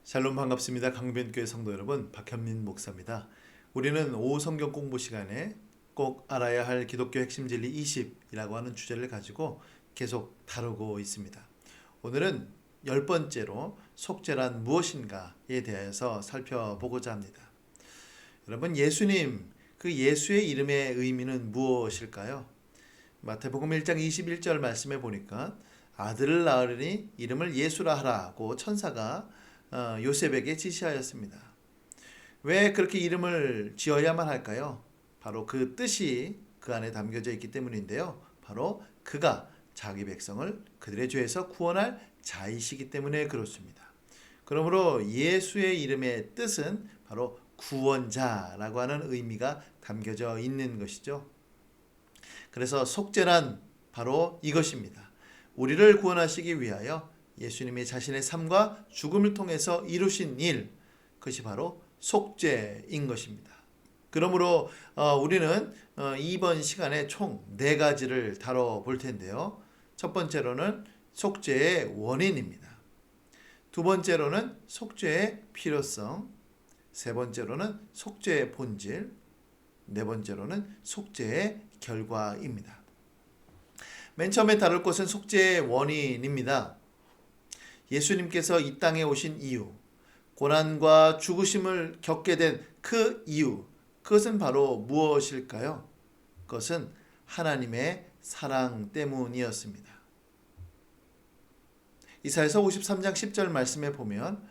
샬롬 반갑습니다. 강변교회 성도 여러분, 박현민 목사입니다. 우리는 오후 성경 공부 시간에 꼭 알아야 할 기독교 핵심 진리 20이라고 하는 주제를 가지고 계속 다루고 있습니다. 오늘은 10번째로 속죄란 무엇인가에 대해서 살펴보고자 합니다. 여러분, 예수님, 그 예수의 이름의 의미는 무엇일까요? 마태복음 1장 21절 말씀에 보니까 아들을 낳으리니 이름을 예수라 하라고 천사가 요셉에게 지시하였습니다. 왜 그렇게 이름을 지어야만 할까요? 바로 그 뜻이 그 안에 담겨져 있기 때문인데요. 바로 그가 자기 백성을 그들의 죄에서 구원할 자이시기 때문에 그렇습니다. 그러므로 예수의 이름의 뜻은 바로 구원자라고 하는 의미가 담겨져 있는 것이죠. 그래서 속죄란 바로 이것입니다. 우리를 구원하시기 위하여 예수님이 자신의 삶과 죽음을 통해서 이루신 일, 그것이 바로 속죄인 것입니다. 그러므로 우리는 이번 시간에 총 4가지를 다뤄볼 텐데요. 첫 번째로는 속죄의 원인입니다. 두 번째로는 속죄의 필요성, 세 번째로는 속죄의 본질, 네 번째로는 속죄의 결과입니다. 맨 처음에 다룰 것은 속죄의 원인입니다. 예수님께서 이 땅에 오신 이유, 고난과 죽으심을 겪게 된 그 이유, 그것은 바로 무엇일까요? 그것은 하나님의 사랑 때문이었습니다. 이사야서 53장 10절 말씀에 보면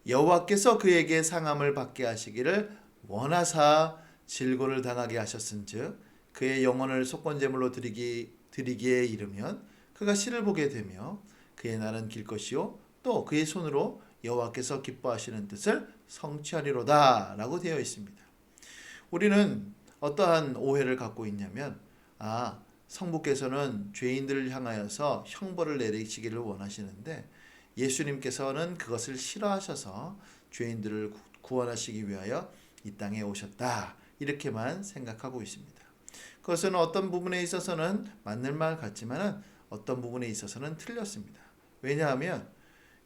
여호와께서 그에게 상함을 받게 하시기를 원하사 질고를 당하게 하셨은즉 그의 영혼을 속건제물로 드리기에 이르면 그가 실을 보게 되며 그의 날은 길 것이요 또 그의 손으로 여호와께서 기뻐하시는 뜻을 성취하리로다 라고 되어 있습니다. 우리는 어떠한 오해를 갖고 있냐면 성부께서는 죄인들을 향하여서 형벌을 내리시기를 원하시는데 예수님께서는 그것을 싫어하셔서 죄인들을 구원하시기 위하여 이 땅에 오셨다, 이렇게만 생각하고 있습니다. 그것은 어떤 부분에 있어서는 맞는 말 같지만 어떤 부분에 있어서는 틀렸습니다. 왜냐하면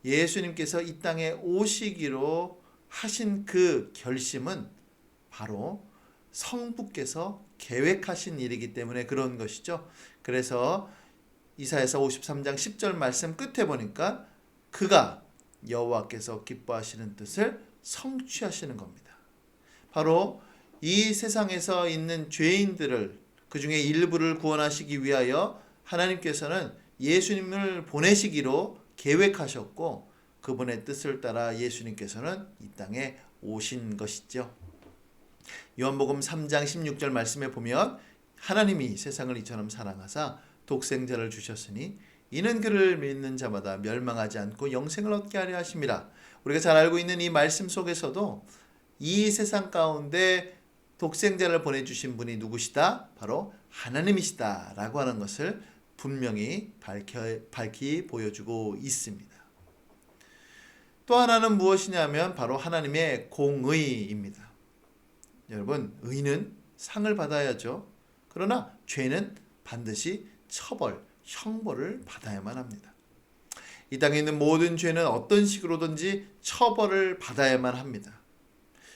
예수님께서 이 땅에 오시기로 하신 그 결심은 바로 성부께서 계획하신 일이기 때문에 그런 것이죠. 그래서 이사야서 53장 10절 말씀 끝에 보니까 그가 여호와께서 기뻐하시는 뜻을 성취하시는 겁니다. 바로 이 세상에서 있는 죄인들을, 그 중에 일부를 구원하시기 위하여 하나님께서는 예수님을 보내시기로 계획하셨고 그분의 뜻을 따라 예수님께서는 이 땅에 오신 것이죠. 요한복음 3장 16절 말씀에 보면 하나님이 세상을 이처럼 사랑하사 독생자를 주셨으니 이는 그를 믿는 자마다 멸망하지 않고 영생을 얻게 하려 하심이라. 우리가 잘 알고 있는 이 말씀 속에서도 이 세상 가운데 독생자를 보내주신 분이 누구시다? 바로 하나님이시다 라고 하는 것을 분명히 밝히 보여주고 있습니다. 또 하나는 무엇이냐면 바로 하나님의 공의입니다. 여러분, 의는 상을 받아야죠. 그러나 죄는 반드시 처벌, 형벌을 받아야만 합니다. 이 땅에 있는 모든 죄는 어떤 식으로든지 처벌을 받아야만 합니다.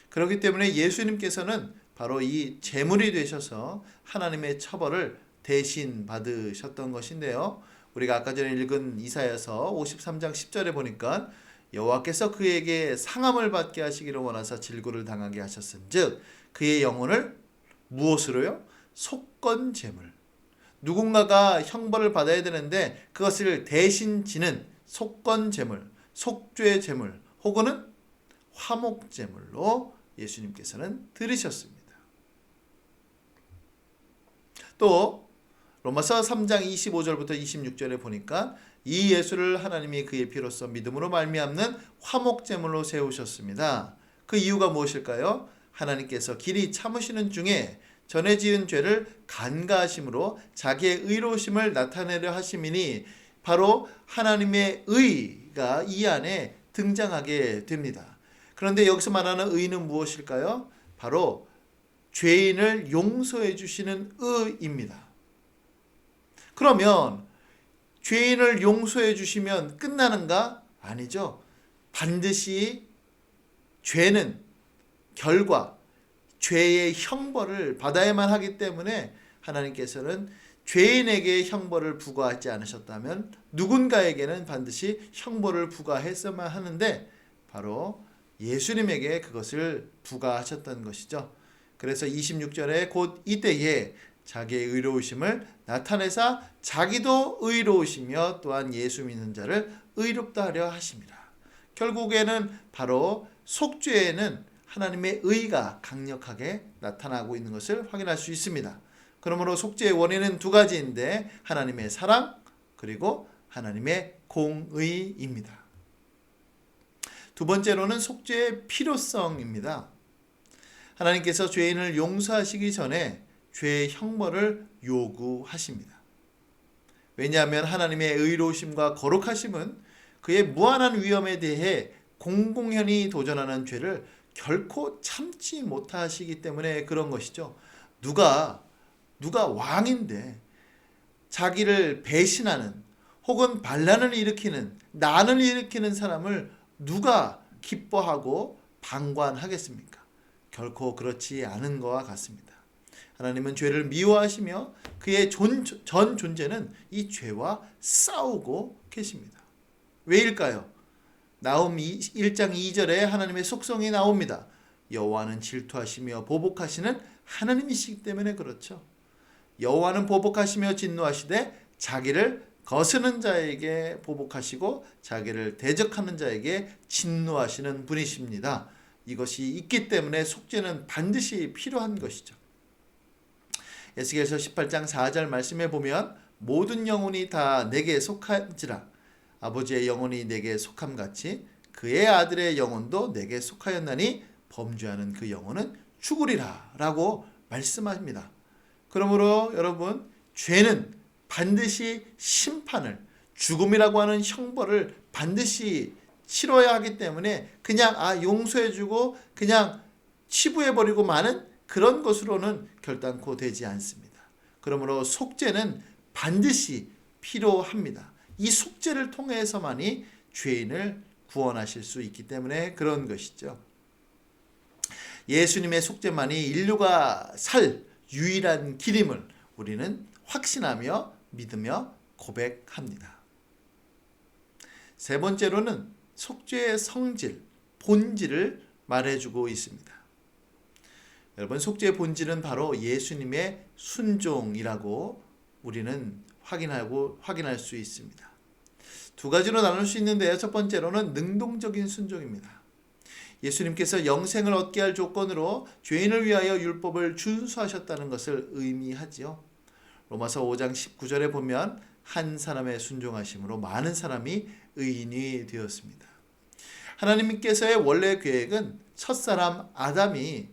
그렇기 때문에 예수님께서는 바로 이 제물이 되셔서 하나님의 처벌을 대신 받으셨던 것인데요. 우리가 아까 전에 읽은 이사야서 53장 10절에 보니까 여호와께서 그에게 상함을 받게 하시기를 원하사 질고를 당하게 하셨은즉 그의 영혼을 무엇으로요? 속건제물. 누군가가 형벌을 받아야 되는데 그것을 대신 지는 속건제물, 속죄제물 혹은 화목제물로 예수님께서는 들으셨습니다. 또 로마서 3장 25절부터 26절에 보니까 이 예수를 하나님이 그의 피로써 믿음으로 말미암는 화목제물로 세우셨습니다. 그 이유가 무엇일까요? 하나님께서 길이 참으시는 중에 전에 지은 죄를 간과하심으로 자기의 의로우심을 나타내려 하심이니 바로 하나님의 의가 이 안에 등장하게 됩니다. 그런데 여기서 말하는 의는 무엇일까요? 바로 죄인을 용서해 주시는 의입니다. 그러면 죄인을 용서해 주시면 끝나는가? 아니죠. 반드시 죄는 결과, 죄의 형벌을 받아야만 하기 때문에 하나님께서는 죄인에게 형벌을 부과하지 않으셨다면 누군가에게는 반드시 형벌을 부과했어야만 하는데 바로 예수님에게 그것을 부과하셨던 것이죠. 그래서 26절에 곧 이때에 자기의 의로우심을 나타내사 자기도 의로우시며 또한 예수 믿는 자를 의롭다 하려 하심이라. 결국에는 바로 속죄에는 하나님의 의가 강력하게 나타나고 있는 것을 확인할 수 있습니다. 그러므로 속죄의 원인은 두 가지인데 하나님의 사랑 그리고 하나님의 공의입니다. 두 번째로는 속죄의 필요성입니다. 하나님께서 죄인을 용서하시기 전에 죄의 형벌을 요구하십니다. 왜냐하면 하나님의 의로우심과 거룩하심은 그의 무한한 위엄에 대해 공공연히 도전하는 죄를 결코 참지 못하시기 때문에 그런 것이죠. 누가 왕인데 자기를 배신하는 혹은 반란을 일으키는 난을 일으키는 사람을 누가 기뻐하고 방관하겠습니까? 결코 그렇지 않은 것과 같습니다. 하나님은 죄를 미워하시며 그의 전 존재는 이 죄와 싸우고 계십니다. 왜일까요? 나홈 1장 2절에 하나님의 속성이 나옵니다. 여호와는 질투하시며 보복하시는 하나님이시기 때문에 그렇죠. 여호와는 보복하시며 진노하시되 자기를 거스는 자에게 보복하시고 자기를 대적하는 자에게 진노하시는 분이십니다. 이것이 있기 때문에 속죄는 반드시 필요한 것이죠. 에스겔서 18장 4절 말씀에 보면 모든 영혼이 다 내게 속한지라 아버지의 영혼이 내게 속함같이 그의 아들의 영혼도 내게 속하였나니 범죄하는 그 영혼은 죽으리라 라고 말씀합니다. 그러므로 여러분 죄는 반드시 심판을 죽음이라고 하는 형벌을 반드시 치러야 하기 때문에 그냥 용서해주고 그냥 치부해버리고 마는 그런 것으로는 결단코 되지 않습니다. 그러므로 속죄는 반드시 필요합니다. 이 속죄를 통해서만이 죄인을 구원하실 수 있기 때문에 그런 것이죠. 예수님의 속죄만이 인류가 살 유일한 길임을 우리는 확신하며 믿으며 고백합니다. 세 번째로는 속죄의 성질, 본질을 말해주고 있습니다. 여러분, 속죄의 본질은 바로 예수님의 순종이라고 우리는 확인할 수 있습니다. 두 가지로 나눌 수 있는데요. 첫 번째로는 능동적인 순종입니다. 예수님께서 영생을 얻게 할 조건으로 죄인을 위하여 율법을 준수하셨다는 것을 의미하지요. 로마서 5장 19절에 보면 한 사람의 순종하심으로 많은 사람이 의인이 되었습니다. 하나님께서의 원래 계획은 첫사람 아담이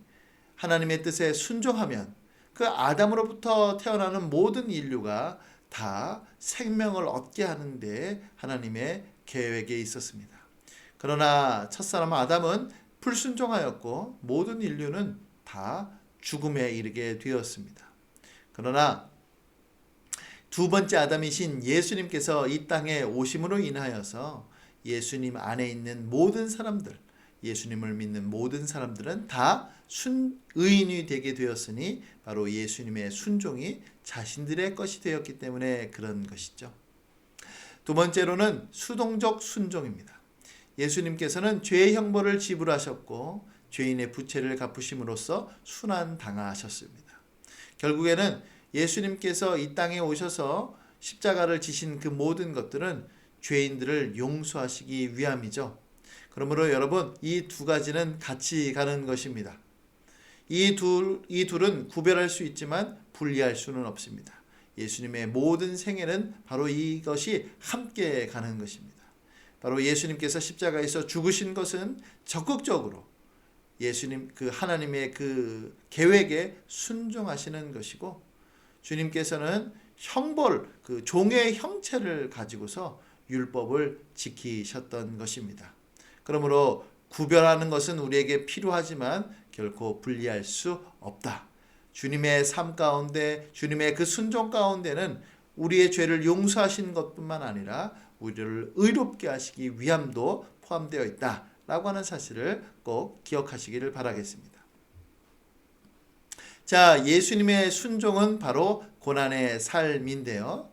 하나님의 뜻에 순종하면 그 아담으로부터 태어나는 모든 인류가 다 생명을 얻게 하는데 하나님의 계획에 있었습니다. 그러나 첫사람 아담은 불순종하였고 모든 인류는 다 죽음에 이르게 되었습니다. 그러나 두 번째 아담이신 예수님께서 이 땅에 오심으로 인하여서 예수님 안에 있는 모든 사람들, 예수님을 믿는 모든 사람들은 다 의인이 되게 되었으니 바로 예수님의 순종이 자신들의 것이 되었기 때문에 그런 것이죠. 두 번째로는 수동적 순종입니다. 예수님께서는 죄의 형벌을 지불하셨고 죄인의 부채를 갚으심으로써 순환당하셨습니다. 결국에는 예수님께서 이 땅에 오셔서 십자가를 지신 그 모든 것들은 죄인들을 용서하시기 위함이죠. 그러므로 여러분, 이 두 가지는 같이 가는 것입니다. 이 둘은 구별할 수 있지만 분리할 수는 없습니다. 예수님의 모든 생애는 바로 이것이 함께 가는 것입니다. 바로 예수님께서 십자가에서 죽으신 것은 적극적으로 예수님 하나님의 그 계획에 순종하시는 것이고, 주님께서는 형벌 종의 형체를 가지고서 율법을 지키셨던 것입니다. 그러므로 구별하는 것은 우리에게 필요하지만 결코 분리할 수 없다. 주님의 삶 가운데, 주님의 그 순종 가운데는 우리의 죄를 용서하시는 것뿐만 아니라 우리를 의롭게 하시기 위함도 포함되어 있다 라고 하는 사실을 꼭 기억하시기를 바라겠습니다. 자, 예수님의 순종은 바로 고난의 삶인데요.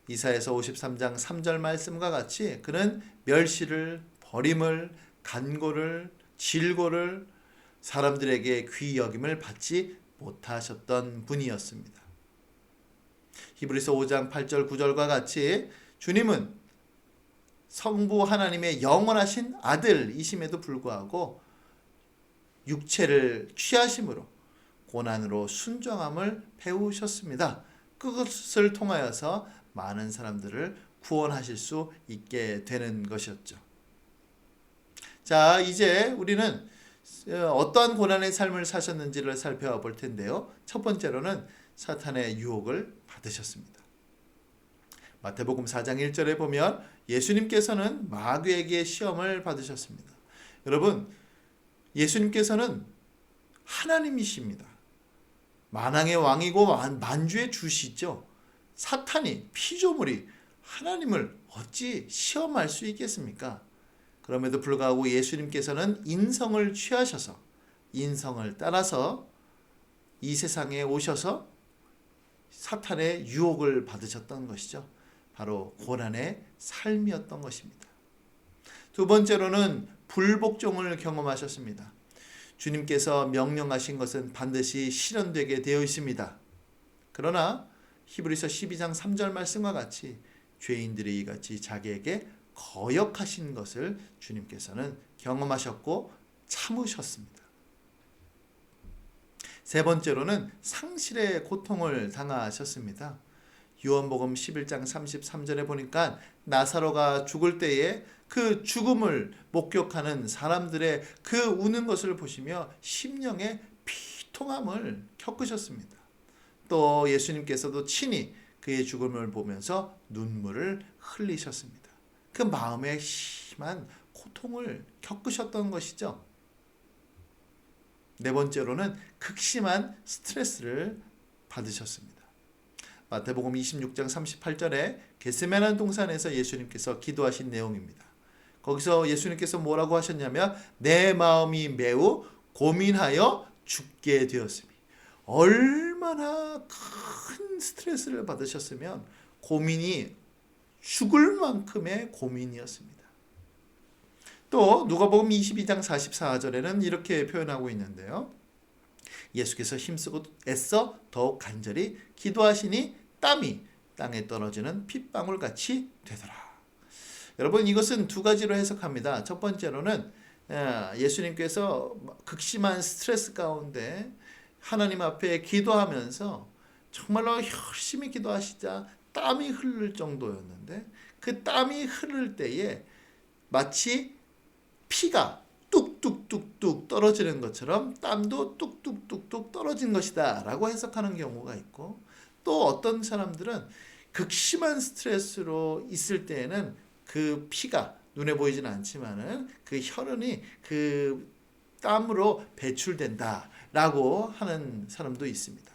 이사야서 53장 3절 말씀과 같이 그는 멸시를, 버림을, 간고를, 질고를, 사람들에게 귀히 여김을 받지 못하셨던 분이었습니다. 히브리서 5장 8절 9절과 같이 주님은 성부 하나님의 영원하신 아들이심에도 불구하고 육체를 취하심으로 고난으로 순종함을 배우셨습니다. 그것을 통하여서 많은 사람들을 구원하실 수 있게 되는 것이었죠. 자, 이제 우리는 어떠한 고난의 삶을 사셨는지를 살펴볼 텐데요. 첫 번째로는 사탄의 유혹을 받으셨습니다. 마태복음 4장 1절에 보면 예수님께서는 마귀에게 시험을 받으셨습니다. 여러분, 예수님께서는 하나님이십니다. 만왕의 왕이고 만주의 주시죠. 사탄이, 피조물이 하나님을 어찌 시험할 수 있겠습니까? 그럼에도 불구하고 예수님께서는 인성을 취하셔서 인성을 따라서 이 세상에 오셔서 사탄의 유혹을 받으셨던 것이죠. 바로 고난의 삶이었던 것입니다. 두 번째로는 불복종을 경험하셨습니다. 주님께서 명령하신 것은 반드시 실현되게 되어 있습니다. 그러나 히브리서 12장 3절 말씀과 같이 죄인들이 이같이 자기에게 거역하신 것을 주님께서는 경험하셨고 참으셨습니다. 세 번째로는 상실의 고통을 당하셨습니다. 요한복음 11장 33절에 보니까 나사로가 죽을 때에 그 죽음을 목격하는 사람들의 그 우는 것을 보시며 심령의 비통함을 겪으셨습니다. 또 예수님께서도 친히 그의 죽음을 보면서 눈물을 흘리셨습니다. 그 마음에 심한 고통을 겪으셨던 것이죠. 네 번째로는 극심한 스트레스를 받으셨습니다. 마태복음 26장 38절에 겟세마네 동산에서 예수님께서 기도하신 내용입니다. 거기서 예수님께서 뭐라고 하셨냐면 내 마음이 매우 고민하여 죽게 되었으니 얼마나 큰 스트레스를 받으셨으면 고민이 죽을 만큼의 고민이었습니다. 또 누가복음 22장 44절에는 이렇게 표현하고 있는데요. 예수께서 힘쓰고 애써 더욱 간절히 기도하시니 땀이 땅에 떨어지는 핏방울같이 되더라. 여러분, 이것은 두 가지로 해석합니다. 첫 번째로는 예수님께서 극심한 스트레스 가운데 하나님 앞에 기도하면서 정말로 열심히 기도하시자 땀이 흐를 정도였는데 그 땀이 흐를 때에 마치 피가 뚝뚝뚝뚝 떨어지는 것처럼 땀도 뚝뚝뚝뚝 떨어진 것이다 라고 해석하는 경우가 있고, 또 어떤 사람들은 극심한 스트레스로 있을 때에는 그 피가 눈에 보이지는 않지만은 그 혈흔이 그 땀으로 배출된다 라고 하는 사람도 있습니다.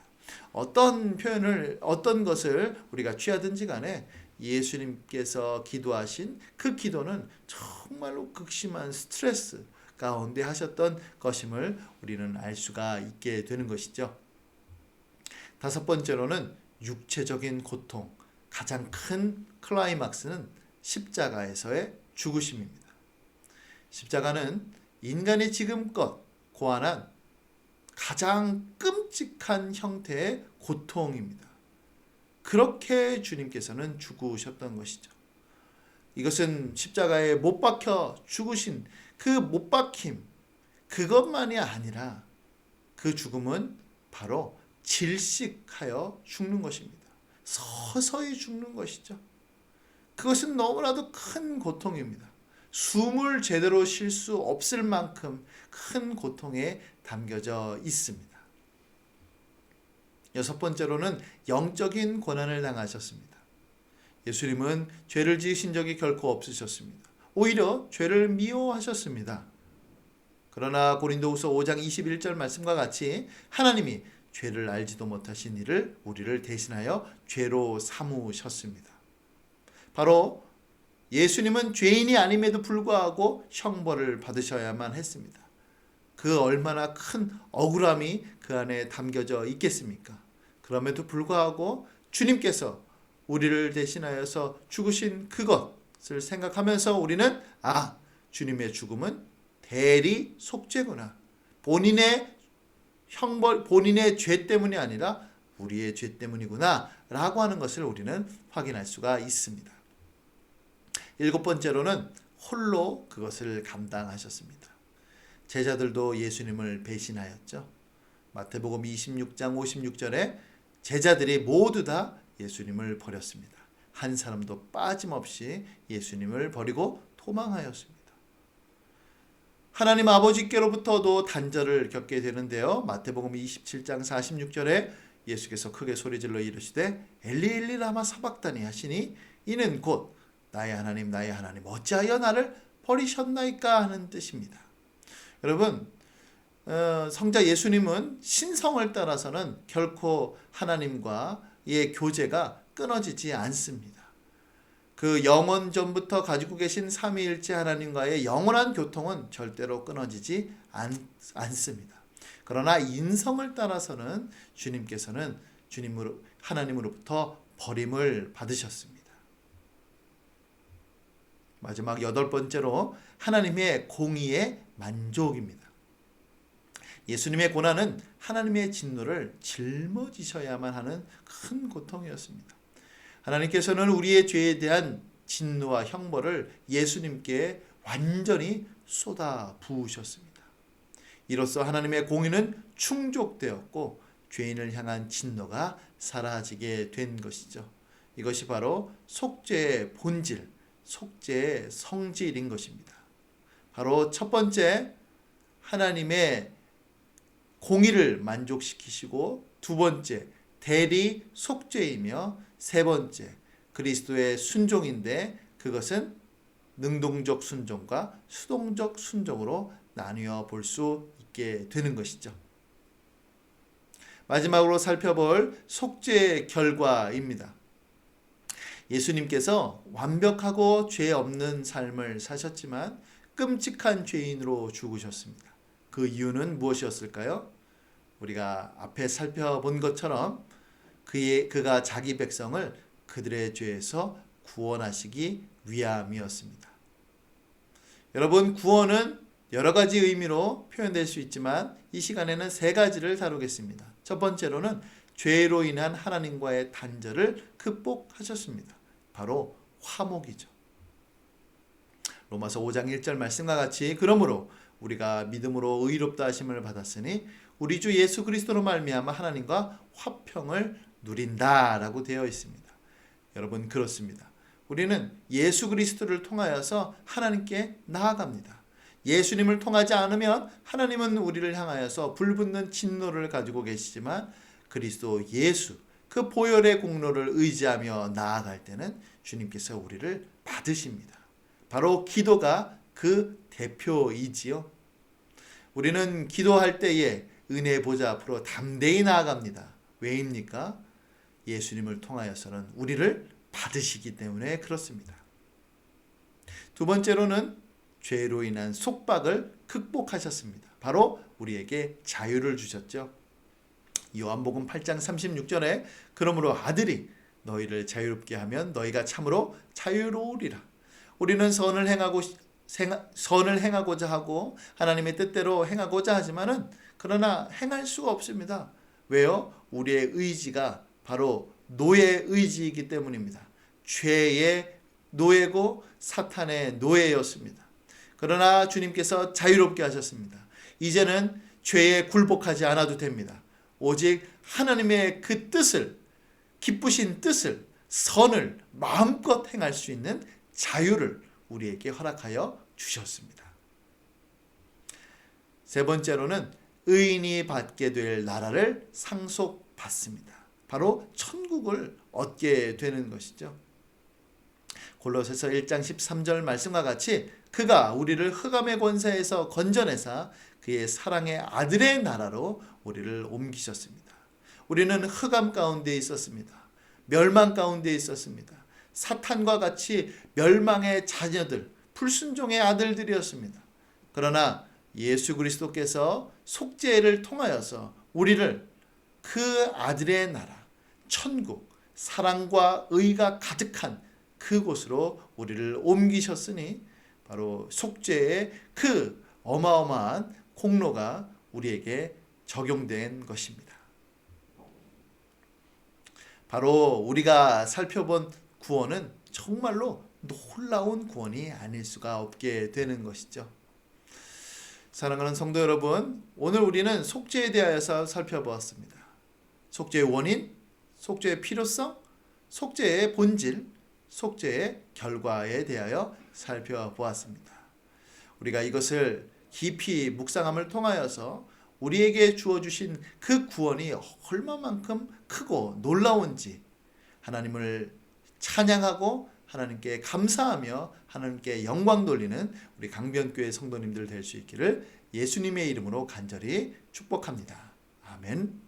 어떤 표현을, 어떤 것을 우리가 취하든지 간에 예수님께서 기도하신 그 기도는 정말로 극심한 스트레스 가운데 하셨던 것임을 우리는 알 수가 있게 되는 것이죠. 다섯 번째로는 육체적인 고통, 가장 큰 클라이막스는 십자가에서의 죽으심입니다. 십자가는 인간이 지금껏 고안한 가장 끔찍한 형태의 고통입니다. 그렇게 주님께서는 죽으셨던 것이죠. 이것은 십자가에 못 박혀 죽으신 그 못 박힘, 그것만이 아니라 그 죽음은 바로 질식하여 죽는 것입니다. 서서히 죽는 것이죠. 그것은 너무나도 큰 고통입니다. 숨을 제대로 쉴 수 없을 만큼 큰 고통에 담겨져 있습니다. 여섯 번째로는 영적인 고난을 당하셨습니다. 예수님은 죄를 지으신 적이 결코 없으셨습니다. 오히려 죄를 미워하셨습니다. 그러나 고린도후서 5장 21절 말씀과 같이 하나님이 죄를 알지도 못하신 이를 우리를 대신하여 죄로 삼으셨습니다. 바로 예수님은 죄인이 아님에도 불구하고 형벌을 받으셔야만 했습니다. 그 얼마나 큰 억울함이 그 안에 담겨져 있겠습니까? 그럼에도 불구하고 주님께서 우리를 대신하여서 죽으신 그것을 생각하면서 우리는 주님의 죽음은 대리 속죄구나. 본인의 형벌, 본인의 죄 때문이 아니라 우리의 죄 때문이구나 라고 하는 것을 우리는 확인할 수가 있습니다. 7번째로는 홀로 그것을 감당하셨습니다. 제자들도 예수님을 배신하였죠. 마태복음 26장 56절에 제자들이 모두 다 예수님을 버렸습니다. 한 사람도 빠짐없이 예수님을 버리고 도망하였습니다. 하나님 아버지께로부터도 단절을 겪게 되는데요. 마태복음 27장 46절에 예수께서 크게 소리질러 이르시되 엘리 엘리 라마 사박다니 하시니 이는 곧 나의 하나님 나의 하나님 어찌하여 나를 버리셨나이까 하는 뜻입니다. 여러분, 성자 예수님은 신성을 따라서는 결코 하나님과의 교제가 끊어지지 않습니다. 그 영원 전부터 가지고 계신 삼위일체 하나님과의 영원한 교통은 절대로 끊어지지 않습니다. 그러나 인성을 따라서는 주님께서는 하나님으로부터 버림을 받으셨습니다. 마지막 8번째로 하나님의 공의의 만족입니다. 예수님의 고난은 하나님의 진노를 짊어지셔야만 하는 큰 고통이었습니다. 하나님께서는 우리의 죄에 대한 진노와 형벌을 예수님께 완전히 쏟아 부으셨습니다. 이로써 하나님의 공의는 충족되었고 죄인을 향한 진노가 사라지게 된 것이죠. 이것이 바로 속죄의 본질, 속죄의 성질인 것입니다. 바로 첫 번째, 하나님의 공의를 만족시키시고, 두 번째, 대리 속죄이며, 세 번째, 그리스도의 순종인데 그것은 능동적 순종과 수동적 순종으로 나누어 볼 수 있게 되는 것이죠. 마지막으로 살펴볼 속죄의 결과입니다. 예수님께서 완벽하고 죄 없는 삶을 사셨지만 끔찍한 죄인으로 죽으셨습니다. 그 이유는 무엇이었을까요? 우리가 앞에 살펴본 것처럼 그가 자기 백성을 그들의 죄에서 구원하시기 위함이었습니다. 여러분, 구원은 여러 가지 의미로 표현될 수 있지만 이 시간에는 세 가지를 다루겠습니다. 첫 번째로는 죄로 인한 하나님과의 단절을 극복하셨습니다. 바로 화목이죠. 로마서 5장 1절 말씀과 같이 그러므로 우리가 믿음으로 의롭다 하심을 받았으니 우리 주 예수 그리스도로 말미암아 하나님과 화평을 누린다라고 되어 있습니다. 여러분, 그렇습니다. 우리는 예수 그리스도를 통하여서 하나님께 나아갑니다. 예수님을 통하지 않으면 하나님은 우리를 향하여서 불붙는 진노를 가지고 계시지만 그리스도 예수, 그 보혈의 공로를 의지하며 나아갈 때는 주님께서 우리를 받으십니다. 바로 기도가 그 대표이지요. 우리는 기도할 때에 은혜의 보좌 앞으로 담대히 나아갑니다. 왜입니까? 예수님을 통하여서는 우리를 받으시기 때문에 그렇습니다. 두 번째로는 죄로 인한 속박을 극복하셨습니다. 바로 우리에게 자유를 주셨죠. 요한복음 8장 36절에 그러므로 아들이 너희를 자유롭게 하면 너희가 참으로 자유로우리라. 우리는 선을 행하고자 하고 하나님의 뜻대로 행하고자 하지만은 그러나 행할 수가 없습니다. 왜요? 우리의 의지가 바로 노예 의지이기 때문입니다. 죄의 노예고 사탄의 노예였습니다. 그러나 주님께서 자유롭게 하셨습니다. 이제는 죄에 굴복하지 않아도 됩니다. 오직 하나님의 그 뜻을, 기쁘신 뜻을, 선을 마음껏 행할 수 있는 자유를 우리에게 허락하여 주셨습니다. 세 번째로는 의인이 받게 될 나라를 상속받습니다. 바로 천국을 얻게 되는 것이죠. 골로새서 1장 13절 말씀과 같이 그가 우리를 흑암의 권세에서 건져내사 그의 사랑의 아들의 나라로 우리를 옮기셨습니다. 우리는 흑암 가운데 있었습니다. 멸망 가운데 있었습니다. 사탄과 같이 멸망의 자녀들, 불순종의 아들들이었습니다. 그러나 예수 그리스도께서 속죄를 통하여서 우리를 그 아들의 나라, 천국, 사랑과 의가 가득한 그곳으로 우리를 옮기셨으니 바로 속죄의 그 어마어마한 공로가 우리에게 적용된 것입니다. 바로 우리가 살펴본 구원은 정말로 놀라운 구원이 아닐 수가 없게 되는 것이죠. 사랑하는 성도 여러분, 오늘 우리는 속죄에 대하여서 살펴보았습니다. 속죄의 원인, 속죄의 필요성, 속죄의 본질, 속죄의 결과에 대하여 살펴보았습니다. 우리가 이것을 깊이 묵상함을 통하여서 우리에게 주어주신 그 구원이 얼마만큼 크고 놀라운지 하나님을 찬양하고 하나님께 감사하며 하나님께 영광 돌리는 우리 강변교회 성도님들 될 수 있기를 예수님의 이름으로 간절히 축복합니다. 아멘.